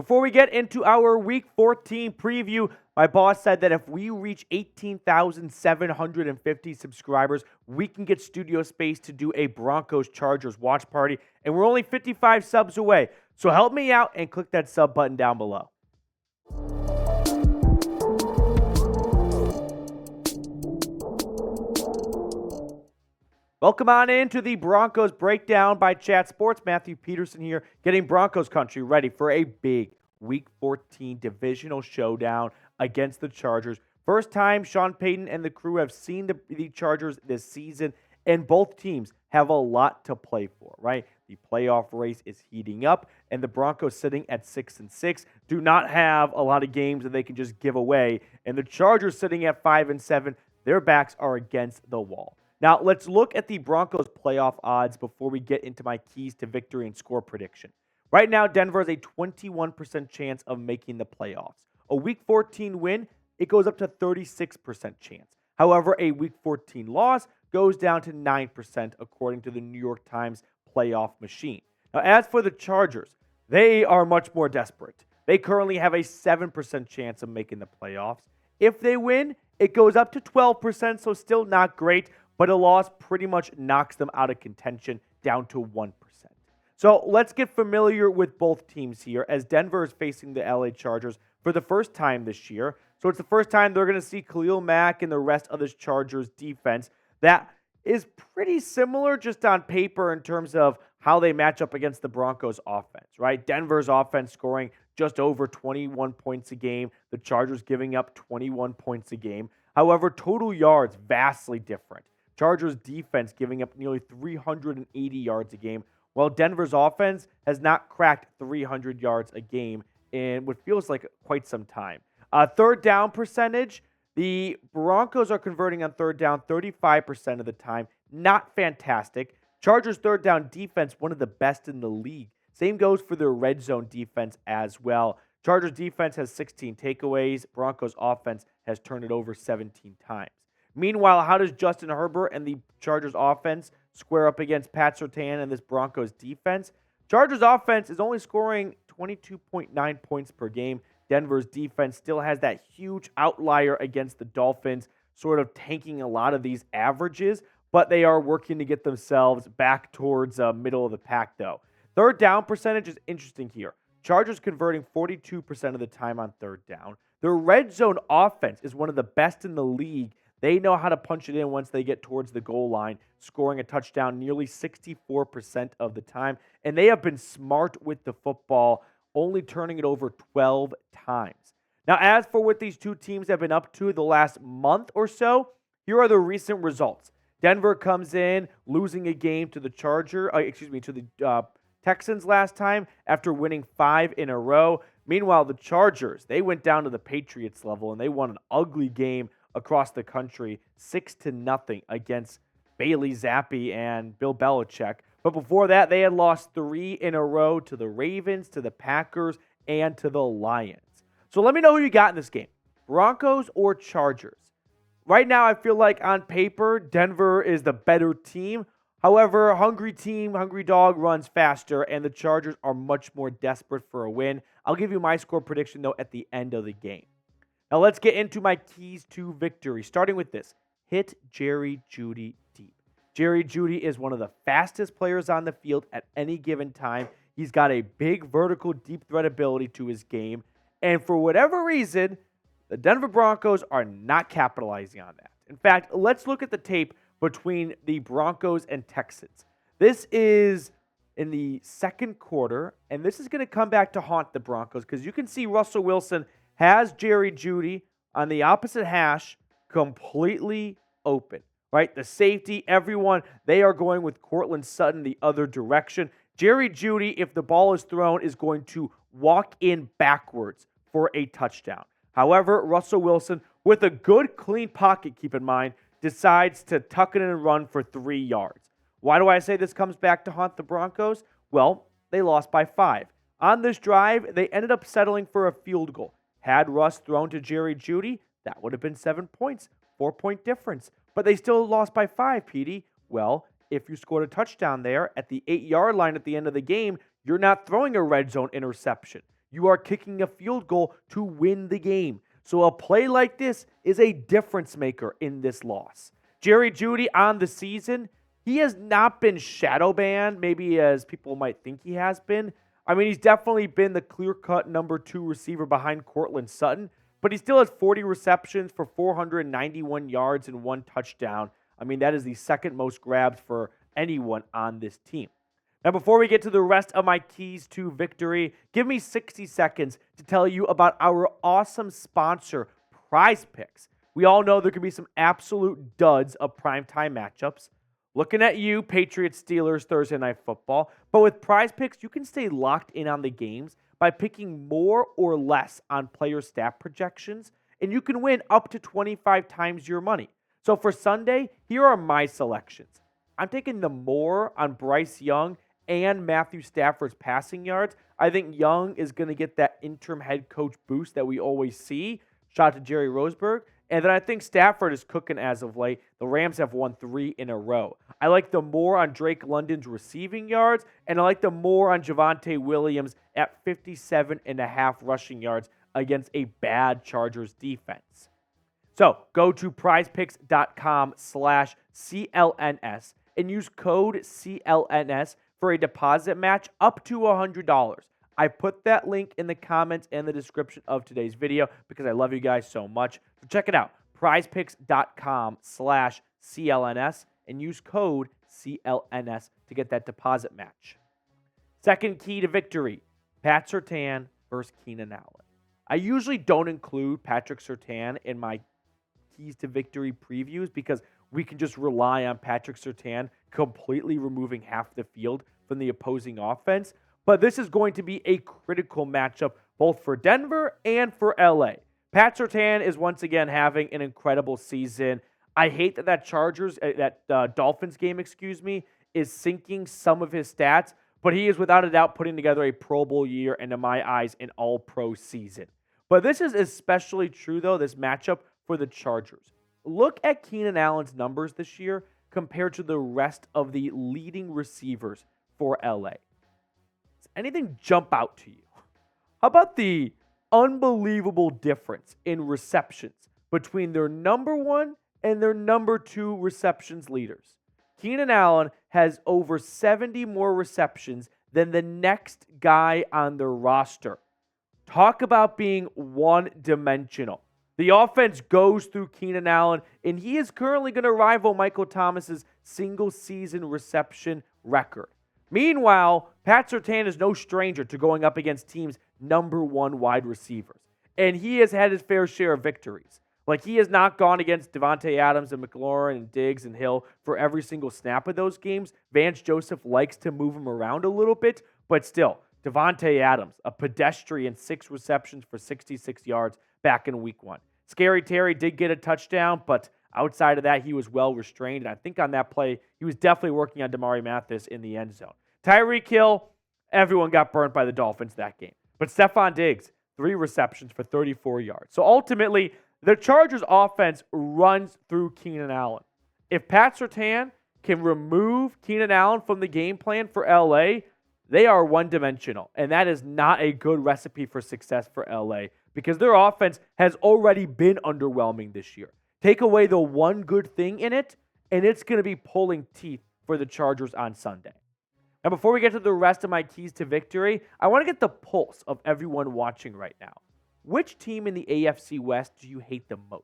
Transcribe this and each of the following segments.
Before we get into our Week 14 preview, my boss said that if we reach 18,750 subscribers, we can get studio space to do a Broncos Chargers watch party, and we're only 55 subs away. So help me out and click that sub button down below. Welcome on into the Broncos Breakdown by Chat Sports. Matthew Peterson here, getting Broncos country ready for a big Week 14 divisional showdown against the Chargers. First time Sean Payton and the crew have seen the Chargers this season, and both teams have a lot to play for, right? The playoff race is heating up, and the Broncos, sitting at 6-6, do not have a lot of games that they can just give away, and the Chargers, sitting at 5-7, their backs are against the wall. Now, let's look at the Broncos playoff odds before we get into my keys to victory and score prediction. Right now, Denver has a 21% chance of making the playoffs. A Week 14 win, it goes up to 36% chance. However, a Week 14 loss goes down to 9% according to the New York Times playoff machine. Now, as for the Chargers, they are much more desperate. They currently have a 7% chance of making the playoffs. If they win, it goes up to 12%, so still not great, but a loss pretty much knocks them out of contention down to 1%. So let's get familiar with both teams here, as Denver is facing the LA Chargers for the first time this year. So it's the first time they're going to see Khalil Mack and the rest of this Chargers defense that is pretty similar just on paper in terms of how they match up against the Broncos offense, right? Denver's offense scoring just over 21 points a game, the Chargers giving up 21 points a game. However, total yards vastly different. Chargers defense giving up nearly 380 yards a game, while Denver's offense has not cracked 300 yards a game in what feels like quite some time. Third down percentage, the Broncos are converting on third down 35% of the time. Not fantastic. Chargers third down defense, one of the best in the league. Same goes for their red zone defense as well. Chargers defense has 16 takeaways. Broncos offense has turned it over 17 times. Meanwhile, how does Justin Herbert and the Chargers offense square up against Pat Surtain and this Broncos defense? Chargers offense is only scoring 22.9 points per game. Denver's defense still has that huge outlier against the Dolphins, sort of tanking a lot of these averages, but they are working to get themselves back towards middle of the pack, though. Third down percentage is interesting here. Chargers converting 42% of the time on third down. Their red zone offense is one of the best in the league. They know how to punch it in once they get towards the goal line, scoring a touchdown nearly 64% of the time. And they have been smart with the football, only turning it over 12 times. Now, as for what these two teams have been up to the last month or so, here are the recent results. Denver comes in losing a game to the Texans last time after winning 5 in a row. Meanwhile, the Chargers, they went down to the Patriots level and they won an ugly game across the country, 6-0 against Bailey Zappi and Bill Belichick. But before that, they had lost 3 in a row to the Ravens, to the Packers, and to the Lions. So let me know who you got in this game, Broncos or Chargers. Right now, I feel like on paper, Denver is the better team. However, hungry team, hungry dog runs faster, and the Chargers are much more desperate for a win. I'll give you my score prediction, though, at the end of the game. Now let's get into my keys to victory, starting with this. Hit Jerry Jeudy deep. Jerry Jeudy is one of the fastest players on the field at any given time. He's got a big vertical deep threat ability to his game. And for whatever reason, the Denver Broncos are not capitalizing on that. In fact, let's look at the tape between the Broncos and Texans. This is in the second quarter, and this is going to come back to haunt the Broncos because you can see Russell Wilson has Jerry Jeudy on the opposite hash completely open, right? The safety, everyone, they are going with Courtland Sutton the other direction. Jerry Jeudy, if the ball is thrown, is going to walk in backwards for a touchdown. However, Russell Wilson, with a good, clean pocket, keep in mind, decides to tuck it in and run for 3 yards. Why do I say this comes back to haunt the Broncos? Well, they lost by 5. On this drive, they ended up settling for a field goal. Had Russ thrown to Jerry Jeudy, that would have been 7 points, 4-point difference. But they still lost by 5, Petey. Well, if you scored a touchdown there at the 8-yard line at the end of the game, you're not throwing a red zone interception. You are kicking a field goal to win the game. So a play like this is a difference maker in this loss. Jerry Jeudy on the season, he has not been shadow banned, maybe as people might think he has been. I mean, he's definitely been the clear-cut number 2 receiver behind Courtland Sutton, but he still has 40 receptions for 491 yards and 1 touchdown. I mean, that is the second most grabs for anyone on this team. Now, before we get to the rest of my keys to victory, give me 60 seconds to tell you about our awesome sponsor, Prize Picks. We all know there could be some absolute duds of primetime matchups. Looking at you, Patriots-Steelers Thursday Night Football. But with Prize Picks, you can stay locked in on the games by picking more or less on player stat projections, and you can win up to 25 times your money. So for Sunday, here are my selections. I'm taking the more on Bryce Young and Matthew Stafford's passing yards. I think Young is going to get that interim head coach boost that we always see. Shout out to Jerry Roseberg. And then I think Stafford is cooking as of late. The Rams have won 3 in a row. I like the more on Drake London's receiving yards, and I like the more on Javonte Williams at 57.5 rushing yards against a bad Chargers defense. So go to prizepicks.com/CLNS and use code CLNS for a deposit match up to $100. I put that link in the comments and the description of today's video because I love you guys so much. So check it out, prizepicks.com/CLNS and use code CLNS to get that deposit match. Second key to victory, Pat Surtain versus Keenan Allen. I usually don't include Patrick Surtain in my keys to victory previews because we can just rely on Patrick Surtain completely removing half the field from the opposing offense. But this is going to be a critical matchup both for Denver and for LA. Pat Surtain is once again having an incredible season. I hate that Dolphins game, is sinking some of his stats, but he is without a doubt putting together a Pro Bowl year and, in my eyes, an all-pro season. But this is especially true, though, this matchup for the Chargers. Look at Keenan Allen's numbers this year compared to the rest of the leading receivers for LA. Does anything jump out to you? How about the unbelievable difference in receptions between their number 1 and their number 2 receptions leaders? Keenan Allen has over 70 more receptions than the next guy on their roster. Talk about being one-dimensional. The offense goes through Keenan Allen, and he is currently going to rival Michael Thomas's single-season reception record. Meanwhile, Pat Surtain is no stranger to going up against teams' number 1 wide receivers, and he has had his fair share of victories. Like, he has not gone against Devontae Adams and McLaurin and Diggs and Hill for every single snap of those games. Vance Joseph likes to move him around a little bit, but still, Devontae Adams, a pedestrian 6 receptions for 66 yards back in week 1. Scary Terry did get a touchdown, but outside of that, he was well restrained. And I think on that play, he was definitely working on Damari Mathis in the end zone. Tyreek Hill, everyone got burnt by the Dolphins that game. But Stephon Diggs, 3 receptions for 34 yards. So ultimately, the Chargers offense runs through Keenan Allen. If Pat Surtain can remove Keenan Allen from the game plan for LA, they are one-dimensional. And that is not a good recipe for success for LA because their offense has already been underwhelming this year. Take away the one good thing in it, and it's going to be pulling teeth for the Chargers on Sunday. Now, before we get to the rest of my keys to victory, I want to get the pulse of everyone watching right now. Which team in the AFC West do you hate the most?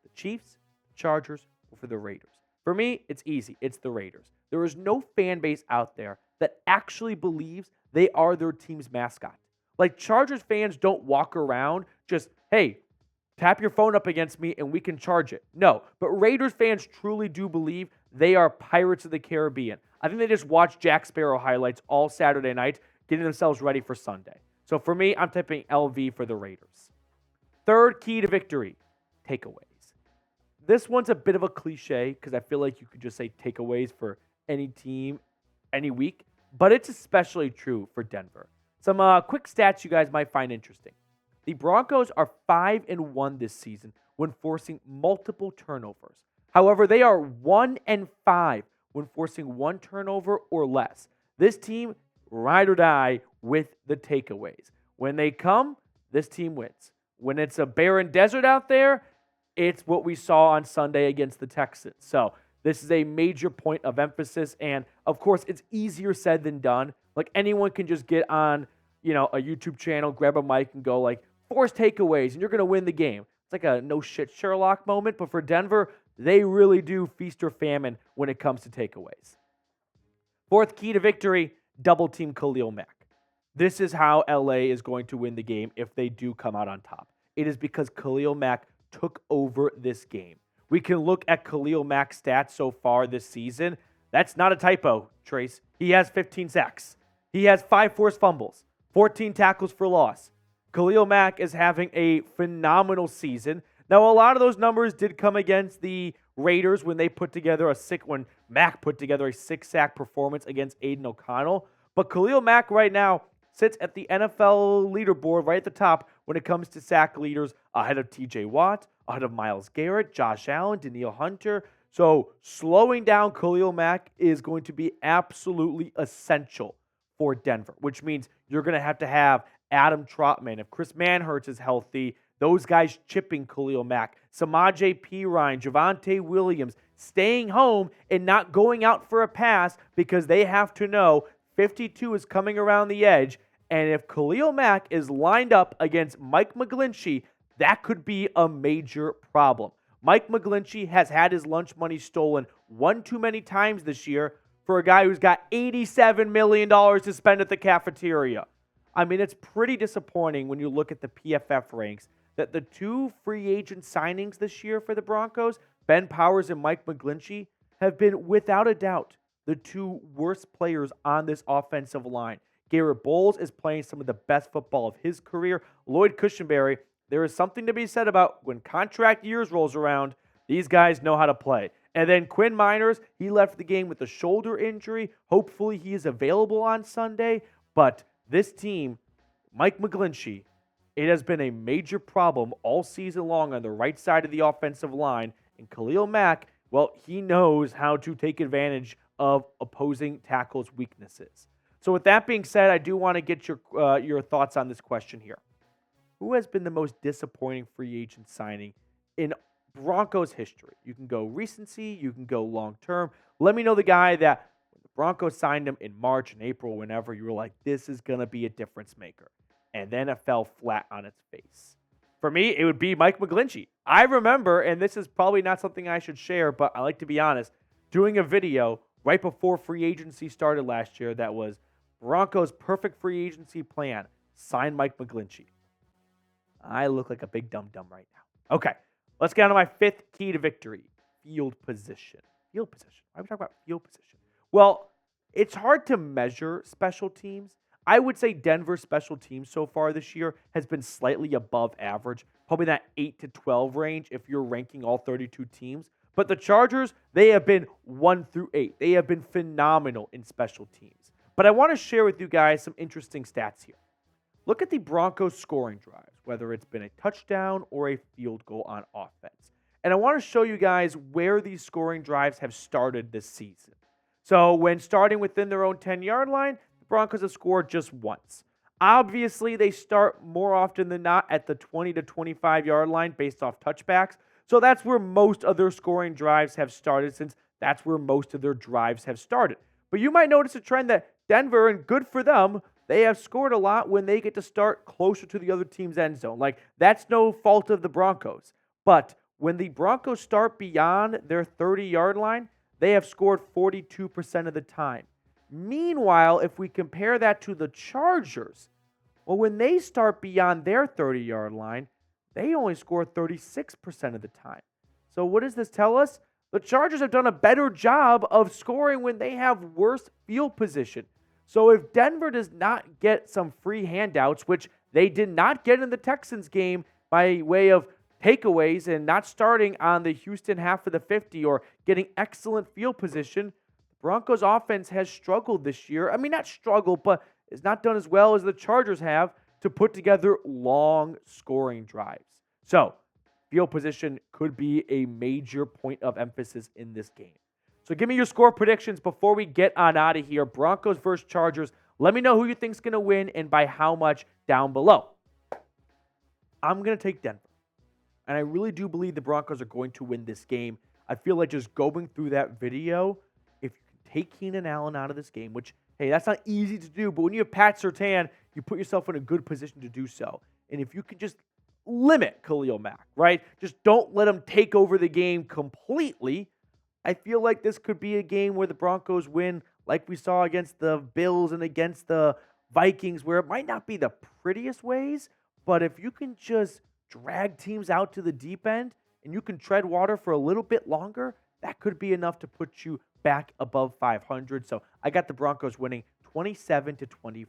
The Chiefs, the Chargers, or for the Raiders? For me, it's easy. It's the Raiders. There is no fan base out there that actually believes they are their team's mascot. Like, Chargers fans don't walk around just, hey, tap your phone up against me and we can charge it. No, but Raiders fans truly do believe they are Pirates of the Caribbean. I think they just watched Jack Sparrow highlights all Saturday night, getting themselves ready for Sunday. So for me, I'm tipping LV for the Raiders. Third key to victory, takeaways. This one's a bit of a cliche because I feel like you could just say takeaways for any team, any week, but it's especially true for Denver. Some quick stats you guys might find interesting. The Broncos are 5-1 this season when forcing multiple turnovers. However, they are 1-5 when forcing 1 turnover or less. This team, ride or die with the takeaways. When they come, this team wins. When it's a barren desert out there, it's what we saw on Sunday against the Texans. So this is a major point of emphasis. And, of course, it's easier said than done. Like, anyone can just get on, a YouTube channel, grab a mic, and go, like, force takeaways, and you're going to win the game. It's like a no-shit Sherlock moment. But for Denver, they really do feast or famine when it comes to takeaways. Fourth key to victory, double-team Khalil Mack. This is how LA is going to win the game if they do come out on top. It is because Khalil Mack took over this game. We can look at Khalil Mack's stats so far this season. That's not a typo, Trace. He has 15 sacks. He has 5 forced fumbles, 14 tackles for loss. Khalil Mack is having a phenomenal season. Now, a lot of those numbers did come against the Raiders when Mack put together a 6-sack performance against Aiden O'Connell. But Khalil Mack right now sits at the NFL leaderboard right at the top when it comes to sack leaders, ahead of TJ Watt, ahead of Myles Garrett, Josh Allen, Danielle Hunter. So slowing down Khalil Mack is going to be absolutely essential for Denver, which means you're going to have Adam Trautman. If Chris Manhertz is healthy, those guys chipping Khalil Mack. Samaje Perine, Javonte Williams, staying home and not going out for a pass because they have to know 52 is coming around the edge. And if Khalil Mack is lined up against Mike McGlinchey, that could be a major problem. Mike McGlinchey has had his lunch money stolen one too many times this year for a guy who's got $87 million to spend at the cafeteria. I mean, it's pretty disappointing when you look at the PFF ranks that the 2 free agent signings this year for the Broncos, Ben Powers and Mike McGlinchey, have been, without a doubt, the 2 worst players on this offensive line. Garrett Bowles is playing some of the best football of his career. Lloyd Cushenberry, there is something to be said about when contract years rolls around, these guys know how to play. And then Quinn Miners, he left the game with a shoulder injury. Hopefully he is available on Sunday. But this team, Mike McGlinchey, it has been a major problem all season long on the right side of the offensive line. And Khalil Mack, well, he knows how to take advantage of opposing tackles' weaknesses. So with that being said, I do want to get your thoughts on this question here. Who has been the most disappointing free agent signing in Broncos history? You can go recency, you can go long-term. Let me know the guy that when the Broncos signed him in March and April, whenever, you were like, this is going to be a difference maker. And then it fell flat on its face. For me, it would be Mike McGlinchey. I remember, and this is probably not something I should share, but I like to be honest, doing a video right before free agency started last year that was Broncos' perfect free agency plan. Sign Mike McGlinchey. I look like a big dum-dum right now. Okay, let's get on to my 5th key to victory. Field position. Field position. Why are we talking about field position? Well, it's hard to measure special teams. I would say Denver's special teams so far this year has been slightly above average, probably that 8 to 12 range if you're ranking all 32 teams. But the Chargers, they have been 1 through 8. They have been phenomenal in special teams. But I want to share with you guys some interesting stats here. Look at the Broncos scoring drives, whether it's been a touchdown or a field goal on offense. And I want to show you guys where these scoring drives have started this season. So when starting within their own 10-yard line, the Broncos have scored just once. Obviously, they start more often than not at the 20 to 25-yard line based off touchbacks. So that's where most of their scoring drives have started, since that's where most of their drives have started. But you might notice a trend that Denver, and good for them, they have scored a lot when they get to start closer to the other team's end zone. Like, that's no fault of the Broncos. But when the Broncos start beyond their 30-yard line, they have scored 42% of the time. Meanwhile, if we compare that to the Chargers, well, when they start beyond their 30-yard line, they only score 36% of the time. So what does this tell us? The Chargers have done a better job of scoring when they have worse field position. So if Denver does not get some free handouts, which they did not get in the Texans game by way of takeaways and not starting on the Houston half of the 50 or getting excellent field position, the Broncos offense has struggled this year. I mean, not struggled, but it's not done as well as the Chargers have to put together long scoring drives. So field position could be a major point of emphasis in this game. So give me your score predictions before we get on out of here. Broncos versus Chargers. Let me know who you think's going to win and by how much down below. I'm going to take Denver. And I really do believe the Broncos are going to win this game. I feel like just going through that video, if you can take Keenan Allen out of this game, which, hey, that's not easy to do, but when you have Pat Surtain, you put yourself in a good position to do so. And if you can just limit Khalil Mack, right? Just don't let him take over the game completely. I feel like this could be a game where the Broncos win like we saw against the Bills and against the Vikings, where it might not be the prettiest ways, but if you can just drag teams out to the deep end and you can tread water for a little bit longer, that could be enough to put you back above 500. So I got the Broncos winning 27-24.